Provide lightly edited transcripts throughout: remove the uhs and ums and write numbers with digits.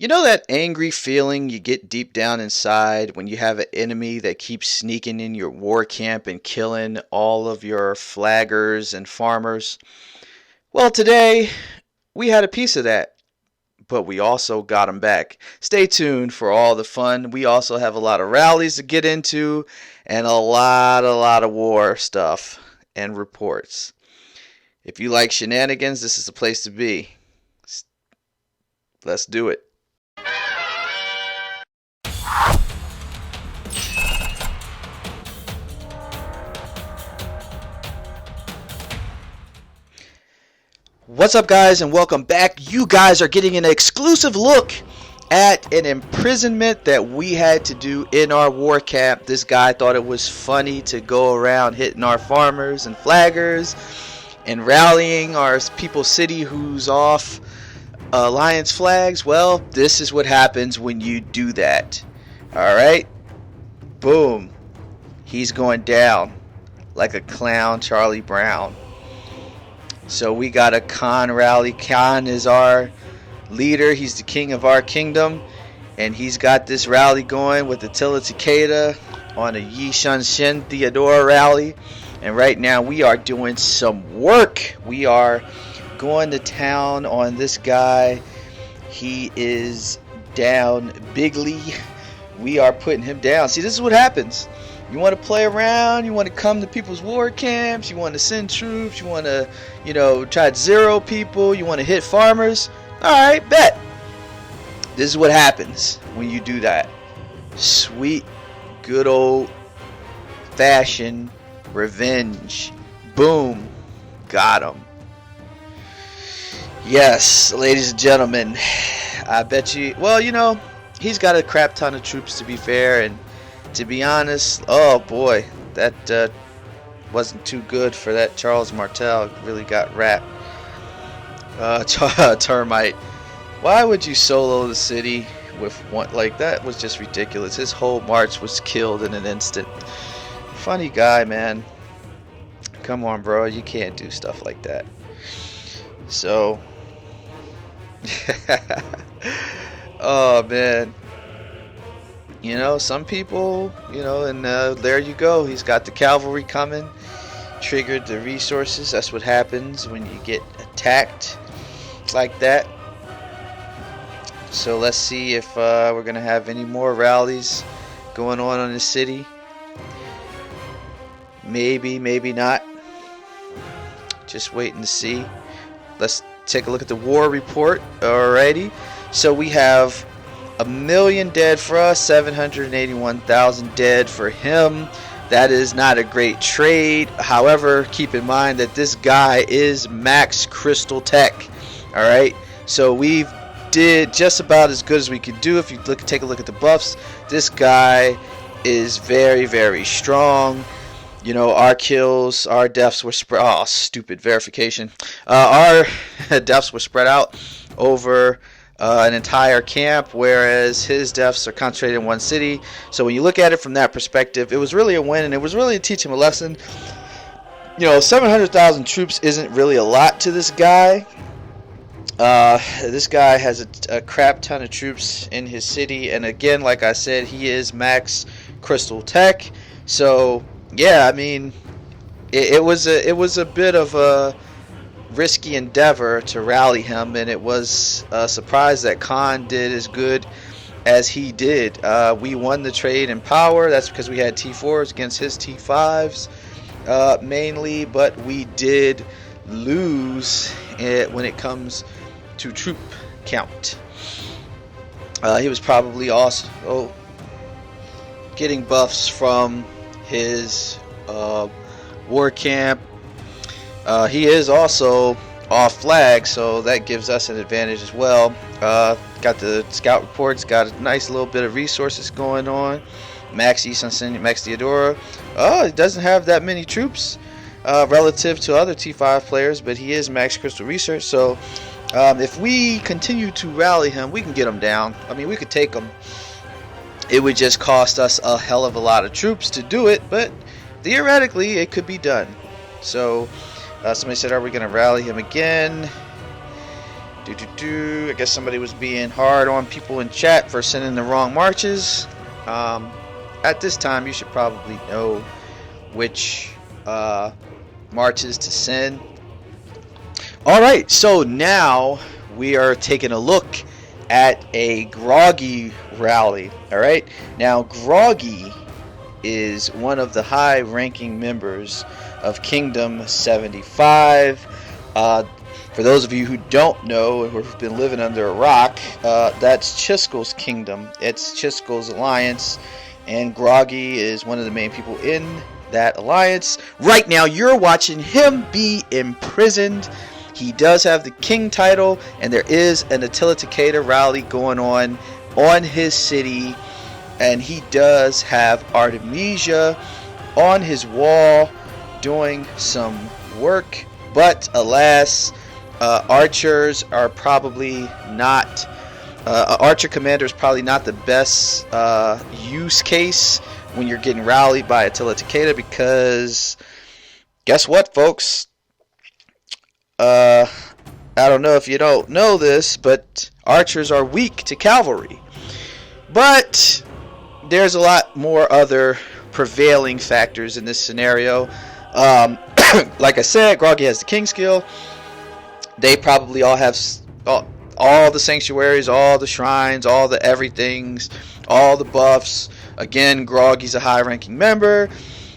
You know that angry feeling you get deep down inside when you have an enemy that keeps sneaking in your war camp and killing all of your flaggers and farmers? Well, today we had a piece of that, but we also got them back. Stay tuned for all the fun. We also have a lot of rallies to get into and a lot of war stuff and reports. If you like shenanigans, this is the place to be. Let's do it. What's up, guys, and welcome back. You guys are getting an exclusive look at an imprisonment that we had to do in our war camp. This guy thought it was funny to go around hitting our farmers and flaggers and rallying our people's city who's off alliance flags. Well, this is what happens when you do that. Alright? Boom. He's going down like a clown Charlie Brown. So we got a Khan rally. Khan is our leader. He's the king of our kingdom. And he's got this rally going with Attila Takeda on a Yi Shun Shin Theodora rally. And right now we are doing some work. We are going to town on this guy. He is down bigly. We are putting him down. See, this is what happens. You want to play around, you want to come to people's war camps, you want to send troops, you want to, try to zero people, you want to hit farmers. Alright, bet. This is what happens when you do that. Sweet, good old fashioned revenge. Boom. Got him. Yes, ladies and gentlemen. I bet you, he's got a crap ton of troops, to be fair, and to be honest, oh boy, that wasn't too good for that Charles Martel. Really got wrapped. Termite. Why would you solo the city with one? Like, that was just ridiculous. His whole march was killed in an instant. Funny guy, man. Come on, bro. You can't do stuff like that. So, oh man. Some people, and there you go. He's got the cavalry coming. Triggered the resources. That's what happens when you get attacked like that. So let's see if we're going to have any more rallies going on in the city. Maybe, maybe not. Just waiting to see. Let's take a look at the war report. Alrighty. So we have 1,000,000 dead for us, 781,000 dead for him. That is not a great trade. However, keep in mind that this guy is max crystal tech. Alright, so we did just about as good as we could do. If you take a look at the buffs, this guy is very, very strong. Our kills, our deaths were spread. Oh, stupid verification. Our deaths were spread out over an entire camp, whereas his deaths are concentrated in one city. So when you look at it from that perspective, it was really a win, and it was really to teach him a lesson. 700,000 troops isn't really a lot to this guy. This guy has a crap ton of troops in his city, and again, like I said, he is max crystal tech. So yeah, I mean, it was a bit of a risky endeavor to rally him, and it was a surprise that Khan did as good as he did. We won the trade in power. That's because we had T4s against his T5s mainly, but we did lose when it comes to troop count. He was probably also getting buffs from his war camp. He is also off flag, so that gives us an advantage as well. Got the scout reports, got a nice little bit of resources going on. Max Isansin, Max Theodora. He doesn't have that many troops relative to other T5 players, but he is max crystal research. So if we continue to rally him, we can get him down. I mean, we could take him. It would just cost us a hell of a lot of troops to do it, but theoretically it could be done. So somebody said, are we going to rally him again? I guess somebody was being hard on people in chat for sending the wrong marches. At this time, you should probably know which marches to send. Alright, so now we are taking a look at a Groggy rally. Alright, now Groggy is one of the high-ranking members of Kingdom 75. For those of you who don't know or who've been living under a rock, that's Chiskel's kingdom. It's Chiskel's alliance, and Groggy is one of the main people in that alliance. Right now, you're watching him be imprisoned. He does have the king title, and there is an Attila Takeda rally going on his city, and he does have Artemisia on his wall doing some work, but alas, archers are probably not archer commander is probably not the best use case when you're getting rallied by Attila Takeda, because guess what, folks? I don't know if you don't know this, but archers are weak to cavalry. But there's a lot more other prevailing factors in this scenario. Like I said, Groggy has the king skill. They probably all have all the sanctuaries, all the shrines, all the everythings, all the buffs. Again, Groggy's a high-ranking member,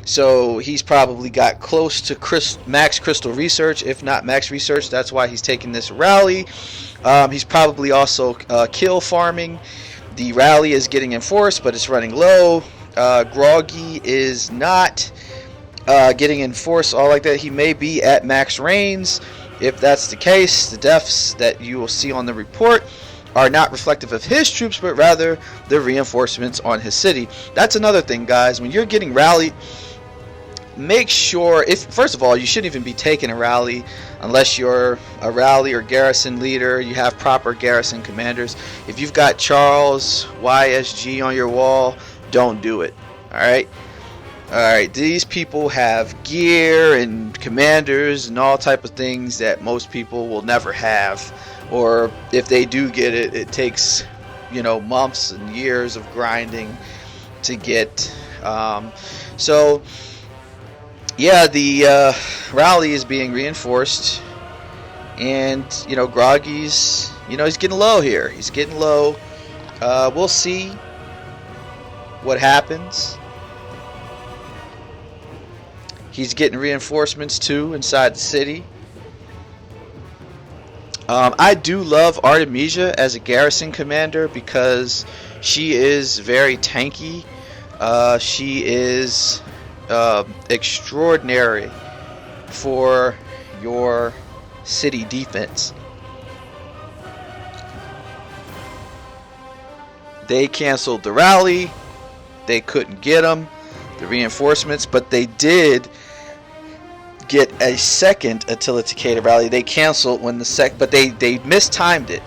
so he's probably got close to max crystal research, if not max research. That's why he's taking this rally. He's probably also kill farming. The rally is getting enforced, but it's running low. Groggy is not getting enforced all like that. He may be at max reigns. If that's the case, the deaths that you will see on the report are not reflective of his troops, but rather the reinforcements on his city. That's another thing, guys. When you're getting rallied, make sure, first of all, you shouldn't even be taking a rally unless you're a rally or garrison leader. You have proper garrison commanders. If you've got Charles YSG on your wall, don't do it. Alright, these people have gear and commanders and all type of things that most people will never have, or if they do get it, it takes, months and years of grinding to get. So yeah, the rally is being reinforced, and Groggy's, he's getting low here. He's getting low. We'll see what happens. He's getting reinforcements too inside the city. I do love Artemisia as a garrison commander because she is very tanky. She is extraordinary for your city defense. They canceled the rally. They couldn't get them, the reinforcements, but they did get a second Attila Takeda rally. They canceled when but they mistimed it.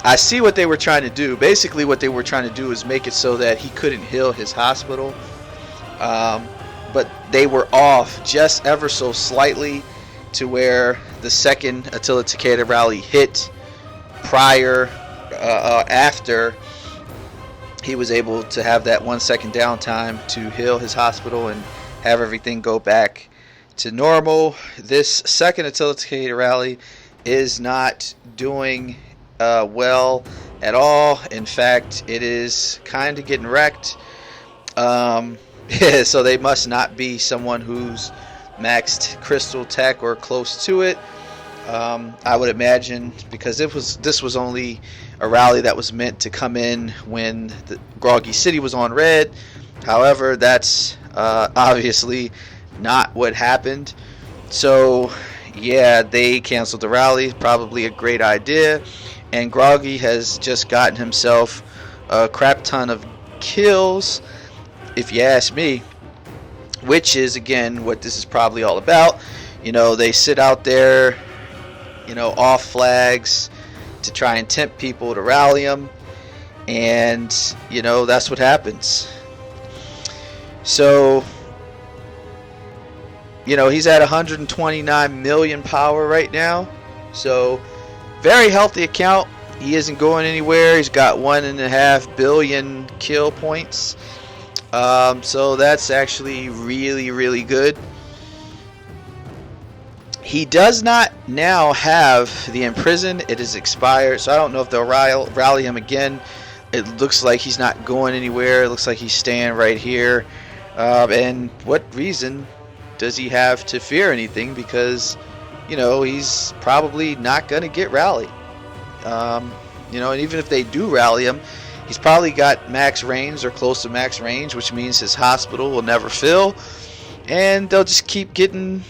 I see what they were trying to do. Basically, what they were trying to do is make it so that he couldn't heal his hospital. But they were off just ever so slightly to where the second Attila Takeda rally hit after he was able to have that 1 second downtime to heal his hospital and have everything go back to normal. This second Attila Takeda rally is not doing well at all. In fact, it is kind of getting wrecked. So they must not be someone who's maxed crystal tech or close to it. I would imagine, because this was only a rally that was meant to come in when the Groggy City was on red. However, that's obviously not what happened. So yeah, they canceled the rally. Probably a great idea. And Groggy has just gotten himself a crap ton of kills, if you ask me, which is again what this is probably all about. They sit out there, off flags to try and tempt people to rally them, and that's what happens. So he's at 129 million power right now. So Very healthy account. He isn't going anywhere. He's got 1.5 billion kill points. So that's actually really, really good. He does not now have the imprison. It is expired, so I don't know if they'll rally him again. It looks like he's not going anywhere. It looks like he's staying right here. And what reason does he have to fear anything? Because, you know, he's probably not going to get rallied. You know, and even if they do rally him, he's probably got max range or close to max range, which means his hospital will never fill. And they'll just keep getting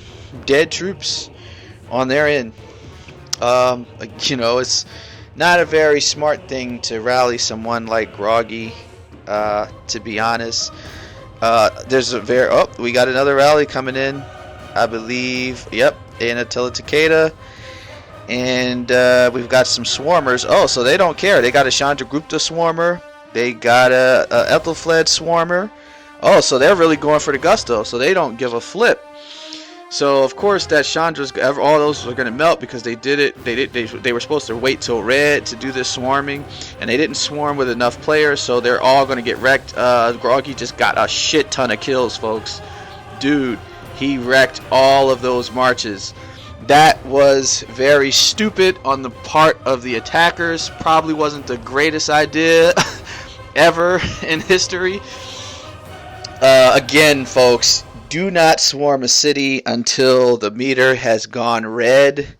dead troops on their end. You know, it's not a very smart thing to rally someone like Groggy, to be honest. There's a we got another rally coming in, I believe. Yep, Anatolia Takeda. And we've got some swarmers. Oh, so they don't care. They got a Chandragupta swarmer. They got a Ethelfled swarmer. Oh, so they're really going for the gusto. So they don't give a flip. So of course that Chandra's, all those are going to melt because they did it. They were supposed to wait till red to do this swarming, and they didn't swarm with enough players. So they're all going to get wrecked. Groggy just got a shit ton of kills, folks. Dude, he wrecked all of those marches. That was very stupid on the part of the attackers. Probably wasn't the greatest idea ever in history. Again, folks, do not swarm a city until the meter has gone red.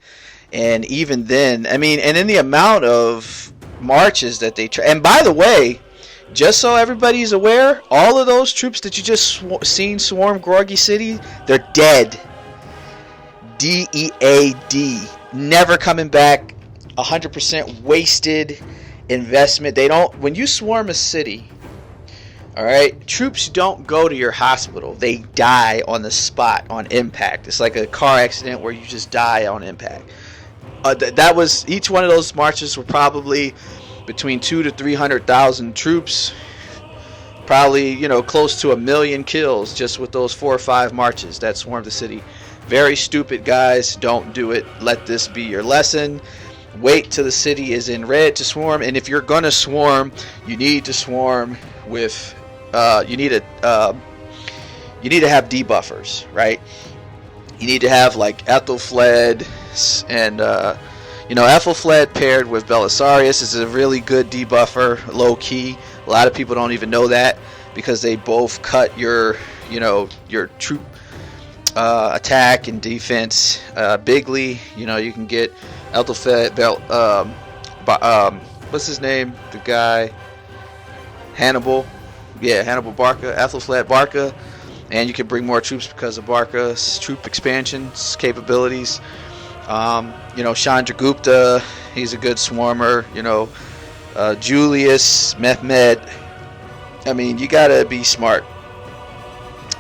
And even then, I mean, and in the amount of marches that they try. And by the way, just so everybody's aware, all of those troops that you just seen swarm Groggy City, they're dead. DEAD, never coming back. 100% wasted investment. They don't, when you swarm a city, all right, troops don't go to your hospital. They die on the spot, on impact. It's like a car accident where you just die on impact. That was, each one of those marches were probably between 200,000 to 300,000 troops. Probably, you know, close to 1 million kills just with those 4 or 5 marches that swarmed the city. Very stupid, guys. Don't do it. Let this be your lesson. Wait till the city is in red to swarm. And if you're gonna swarm, you need to swarm with you need to have debuffers, right? You need to have like Ethelfled and you know, Ethelfled paired with Belisarius is a really good debuffer, low key. A lot of people don't even know that because they both cut your, you know, your troop attack and defense bigly. You know, you can get Ethelfled, what's his name? The guy, Hannibal. Yeah, Hannibal Barca, Ethelfled Barca, and you can bring more troops because of Barca's troop expansions capabilities. You know, Chandragupta, he's a good swarmer. You know, Julius, Mehmed. I mean, you gotta be smart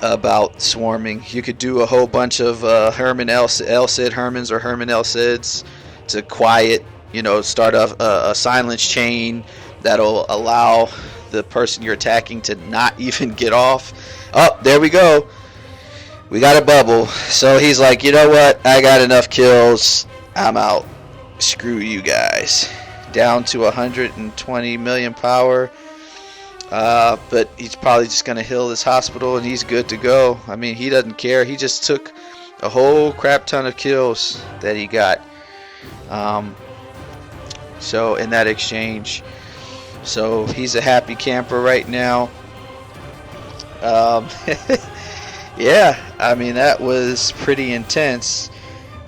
about swarming. You could do a whole bunch of Herman El Cid Hermans or Herman El Cids to quiet, you know, start a silence chain that'll allow the person you're attacking to not even get off. Oh, there we go. We got a bubble. So he's like, you know what? I got enough kills. I'm out. Screw you guys. Down to 120 million power. But he's probably just going to heal this hospital and he's good to go. I mean, he doesn't care. He just took a whole crap ton of kills that he got. So in that exchange. So he's a happy camper right now. Yeah, I mean, that was pretty intense.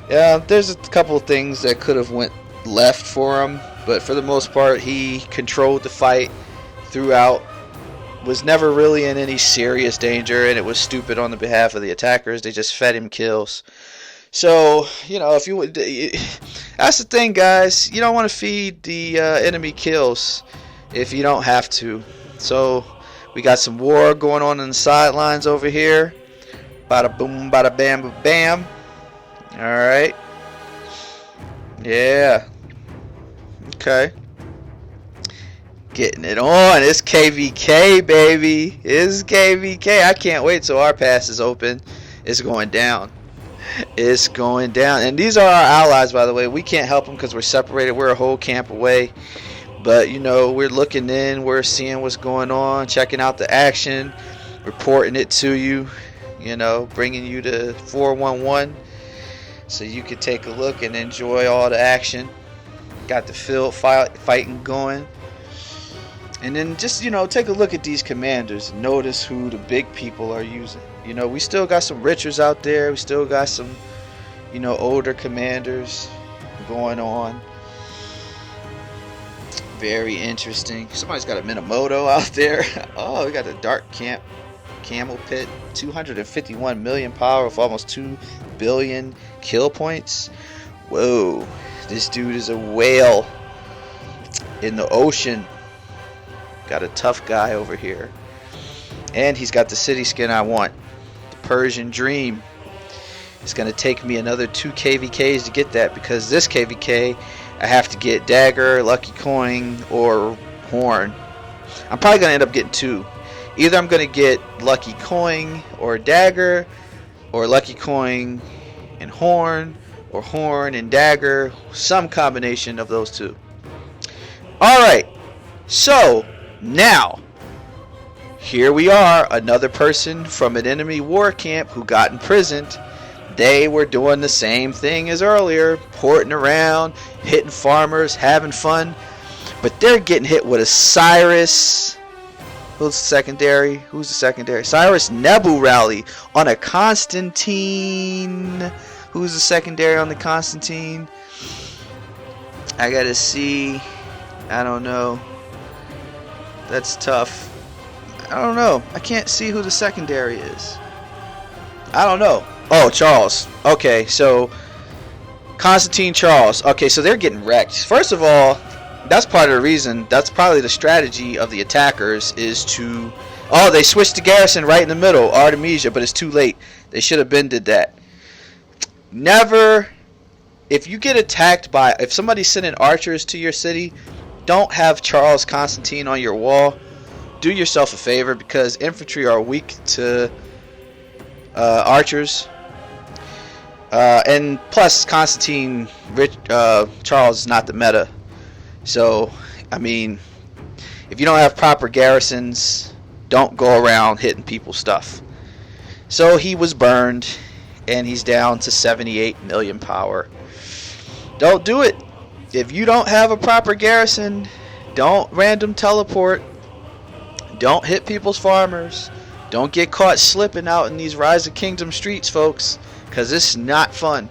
Yeah, there's a couple of things that could have went left for him, but for the most part, he controlled the fight throughout. Was never really in any serious danger, and it was stupid on the behalf of the attackers. They just fed him kills. So, you know, if you would, that's the thing, guys. You don't want to feed the enemy kills if you don't have to. So we got some war going on the sidelines over here. Bada boom, bada bam, ba bam. Alright. Yeah. Okay. Getting it on. It's KVK, baby. It's KVK. I can't wait till our pass is open. It's going down. It's going down. And these are our allies, by the way. We can't help them because we're separated. We're a whole camp away. But, you know, we're looking in. We're seeing what's going on, checking out the action, reporting it to you, you know, bringing you to 411 so you can take a look and enjoy all the action. Got the field fighting going. And then just, you know, take a look at these commanders. Notice who the big people are using. You know, we still got some Richards out there. We still got some, you know, older commanders going on. Very interesting. Somebody's got a Minamoto out there. Oh, we got a dark camel pit. 251 million power with almost 2 billion kill points. Whoa. This dude is a whale in the ocean. Got a tough guy over here. And he's got the city skin I want. The Persian Dream. It's going to take me another 2 KVKs to get that, because this KVK I have to get Dagger, Lucky Coin, or Horn. I'm probably going to end up getting 2. Either I'm going to get Lucky Coin or Dagger, or Lucky Coin and Horn, or Horn and Dagger. Some combination of those 2. Alright, so now, here we are, another person from an enemy war camp who got imprisoned. They were doing the same thing as earlier, porting around, hitting farmers, having fun. But they're getting hit with a Cyrus. Who's the secondary? Cyrus Nebu rally on a Constantine. Who's the secondary on the Constantine? I gotta see. I don't know. That's tough. I don't know. I can't see who the secondary is. I don't know. Oh, Charles. Okay, so Constantine Charles. Okay, so they're getting wrecked. First of all, that's part of the reason. That's probably the strategy of the attackers is to... Oh, they switched the garrison right in the middle. Artemisia, but it's too late. They should have been did that. Never... If you get attacked by... If somebody's sending archers to your city, don't have Charles Constantine on your wall. Do yourself a favor, because infantry are weak to archers. And plus, Constantine Charles is not the meta. So, I mean, if you don't have proper garrisons, don't go around hitting people's stuff. So he was burned, and he's down to 78 million power. Don't do it. If you don't have a proper garrison, don't random teleport. Don't hit people's farmers. Don't get caught slipping out in these Rise of Kingdom streets, folks, because it's not fun.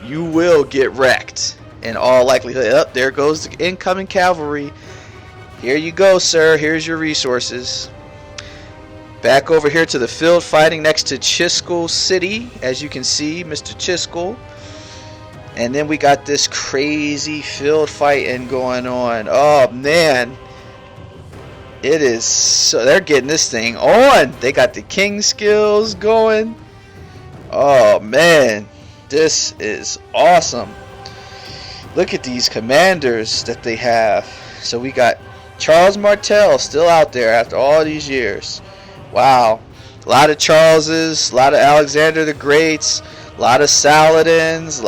You will get wrecked. In all likelihood. Up there goes the incoming cavalry. Here you go, sir. Here's your resources. Back over here to the field fighting next to Chiskel City. As you can see, Mr. Chiskel. And then we got this crazy field fighting going on. Oh, man. It is so... They're getting this thing on. They got the king skills going. Oh, man. This is awesome. Look at these commanders that they have. So we got Charles Martel still out there after all these years. Wow. A lot of Charleses, a lot of Alexander the Greats, a lot of Saladins,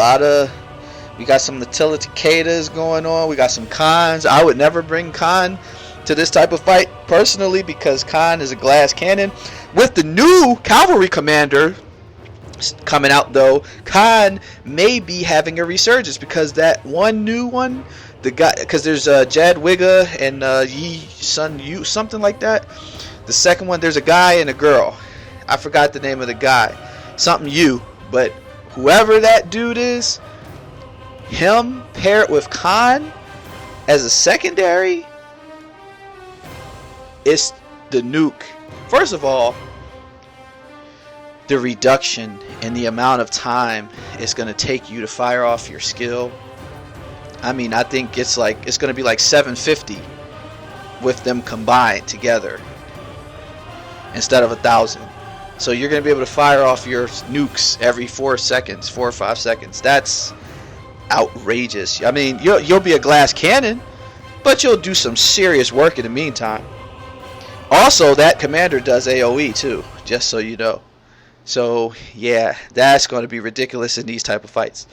we got some Attila Takedas going on. We got some Khans. I would never bring Khan to this type of fight personally, because Khan is a glass cannon. With the new cavalry commander coming out, though, Khan may be having a resurgence, because that one new one, the guy, because there's Jad Wigga and Yi Sun Yu, something like that. The second one, there's a guy and a girl. I forgot the name of the guy. Something Yu, but whoever that dude is, him paired with Khan as a secondary, it's the nuke. First of all, the reduction in the amount of time it's going to take you to fire off your skill. I mean, I think it's going to be like 750 with them combined together instead of 1,000. So you're going to be able to fire off your nukes every 4 seconds, 4 or 5 seconds. That's outrageous. I mean, you'll be a glass cannon, but you'll do some serious work in the meantime. Also, that commander does AoE too, just so you know. So yeah, that's going to be ridiculous in these type of fights.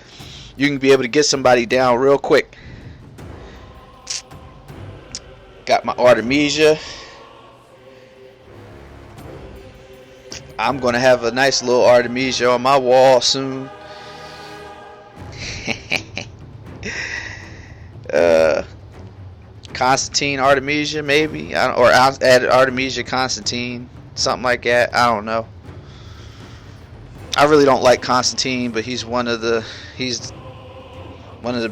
You can be able to get somebody down real quick. Got my Artemisia. I'm going to have a nice little Artemisia on my wall soon. Constantine Artemisia maybe, or I'll add Artemisia Constantine, something like that. I don't know. I really don't like Constantine, but he's one of the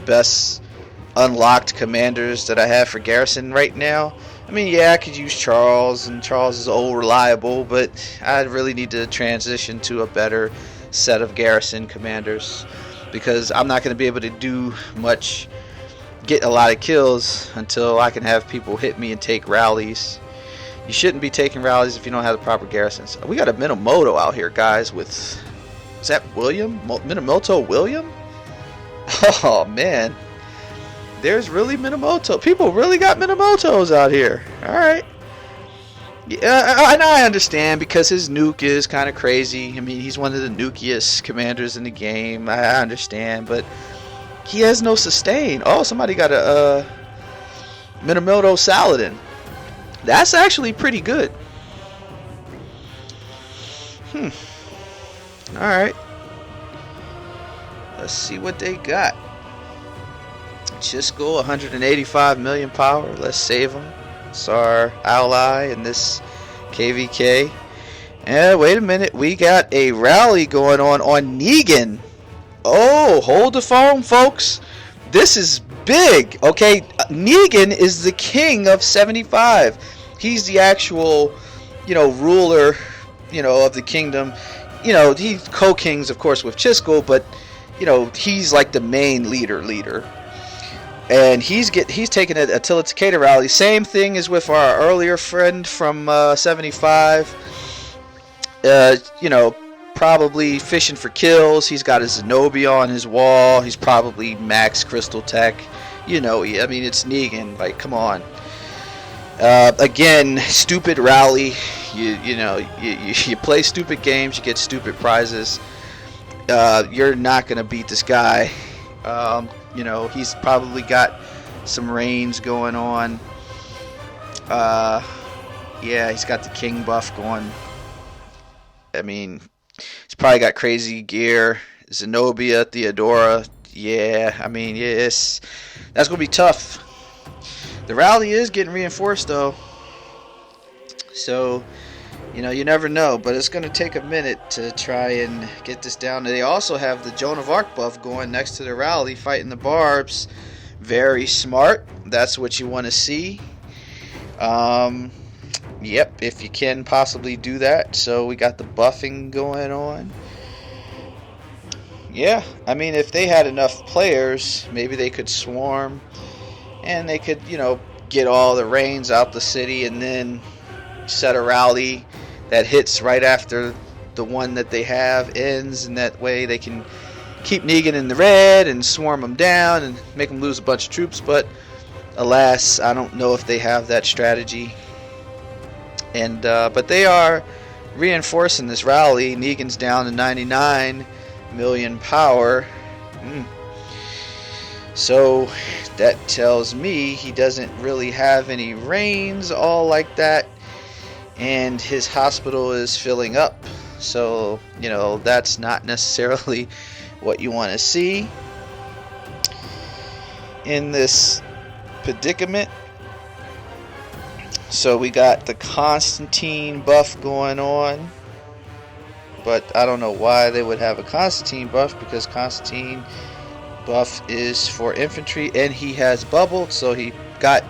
best unlocked commanders that I have for Garrison right now. I mean, yeah, I could use Charles, and Charles is old reliable, but I really need to transition to a better set of Garrison commanders, because I'm not going to be able to do much, get a lot of kills until I can have people hit me and take rallies. You shouldn't be taking rallies if you don't have the proper garrisons. We got a Minamoto out here, guys, with, is that William? Minamoto William? Oh, man. There's really Minamoto. People really got Minamotos out here. Alright. Yeah, and I understand, because his nuke is kind of crazy. I mean, he's one of the nukiest commanders in the game. I understand, but he has no sustain. Oh, somebody got a Minamoto Saladin. That's actually pretty good. Alright. Let's see what they got. Chisco, 185 million power. Let's save him. It's our ally in this KVK. And wait a minute. We got a rally going on Negan. Oh, hold the phone, folks. This is big. Okay, Negan is the king of 75. He's the actual, ruler, of the kingdom. He's co-kings, of course, with Chisco, but, he's like the main leader. And he's taking a Attila Takeda rally. Same thing as with our earlier friend from 75. Probably fishing for kills. He's got his Zenobia on his wall. He's probably max Crystal Tech. I mean, it's Negan. Like, come on. Again, stupid rally. You play stupid games. You get stupid prizes. You're not gonna beat this guy. He's probably got some reigns going on. Yeah, he's got the king buff going. I mean, he's probably got crazy gear. Zenobia, Theodora. Yeah, I mean, yes, that's gonna be tough. The rally is getting reinforced though, so you never know, but it's going to take a minute to try and get this down. They also have the Joan of Arc buff going next to the rally, fighting the barbs. Very smart. That's what you want to see. Yep, if you can possibly do that. So we got the buffing going on. Yeah, I mean, if they had enough players, maybe they could swarm, and they could, get all the reigns out the city, and then set a rally that hits right after the one that they have ends, and that way they can keep Negan in the red and swarm him down and make him lose a bunch of troops. But alas, I don't know if they have that strategy. And but they are reinforcing this rally. Negan's down to 99 million power. So that tells me he doesn't really have any reigns all like that. And his hospital is filling up, so that's not necessarily what you want to see in this predicament. So we got the Constantine buff going on, but I don't know why they would have a Constantine buff, because Constantine buff is for infantry, and he has bubbled, so he got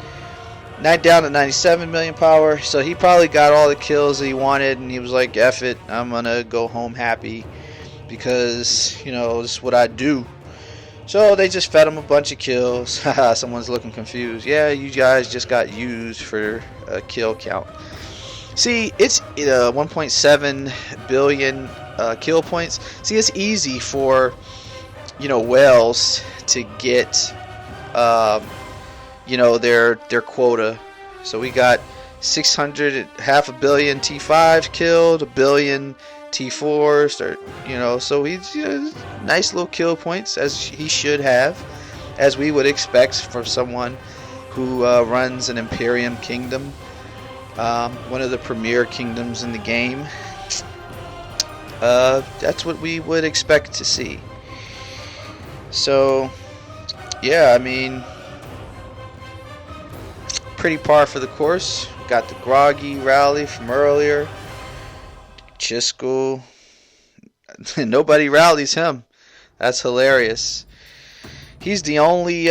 down to 97 million power, so he probably got all the kills that he wanted, and he was like, F it, I'm gonna go home happy, because, this is what I do. So they just fed him a bunch of kills. Someone's looking confused. Yeah, you guys just got used for a kill count. See, it's 1.7 billion kill points. See, it's easy for, whales to get their quota. So we got 600, half a billion T5s killed, a billion T4s, or so he's nice little kill points, as he should have, as we would expect from someone who runs an Imperium kingdom, one of the premier kingdoms in the game. That's what we would expect to see. So yeah, I mean, pretty par for the course. Got the groggy rally from earlier. Chisco. Nobody rallies him. That's hilarious. He's the only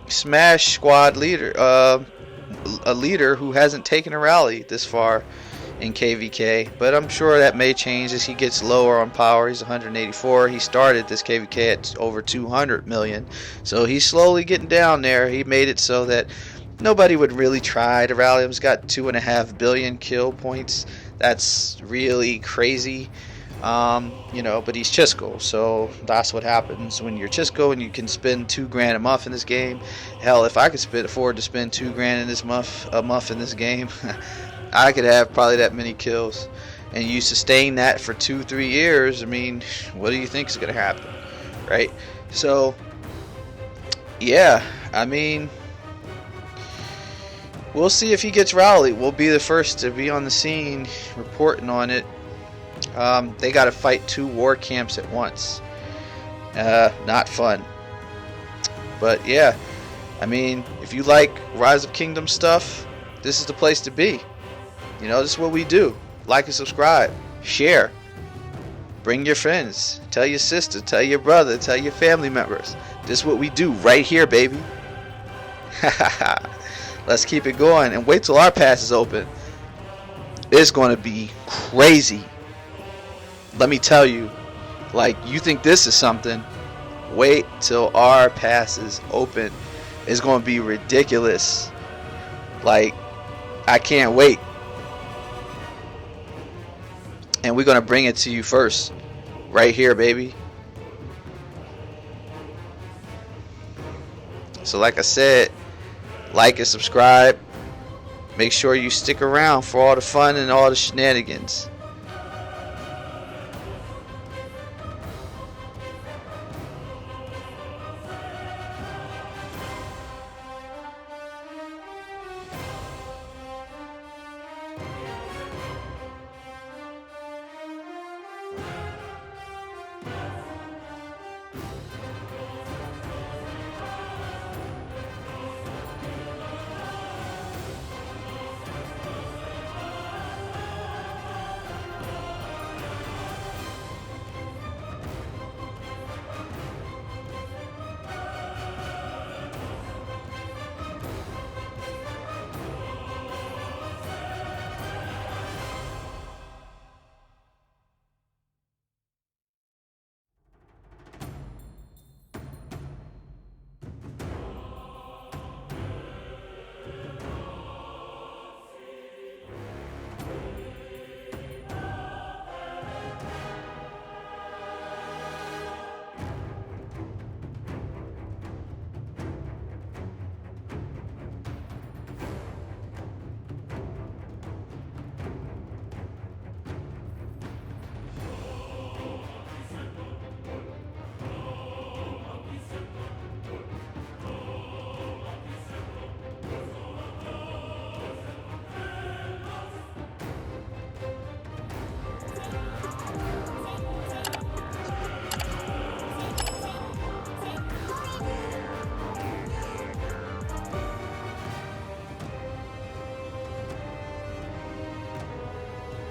Smash Squad leader, a leader who hasn't taken a rally this far in KVK. But I'm sure that may change as he gets lower on power. He's 184. He started this KVK at over 200 million. So he's slowly getting down there. He made it so that nobody would really try to rally him. He's got 2.5 billion kill points. That's really crazy. But he's Chisco, so that's what happens when you're Chisco and you can spend $2,000 a month in this game. Hell, if I could afford to spend $2,000 in this month in this game, I could have probably that many kills. And you sustain that for 2-3 years. I mean, what do you think is gonna happen, right? So, yeah, I mean, we'll see if he gets rallied. We'll be the first to be on the scene reporting on it. They got to fight 2 war camps at once. Not fun. But yeah, I mean, if you like Rise of Kingdom stuff, this is the place to be. This is what we do. Like and subscribe. Share. Bring your friends. Tell your sister. Tell your brother. Tell your family members. This is what we do right here, baby. Let's keep it going. And wait till our pass is open. It's going to be crazy. Let me tell you, like, you think this is something, wait till our pass is open. It's going to be ridiculous. Like, I can't wait. And we're going to bring it to you first. Right here, baby. So like I said, like and subscribe. Make sure you stick around for all the fun and all the shenanigans.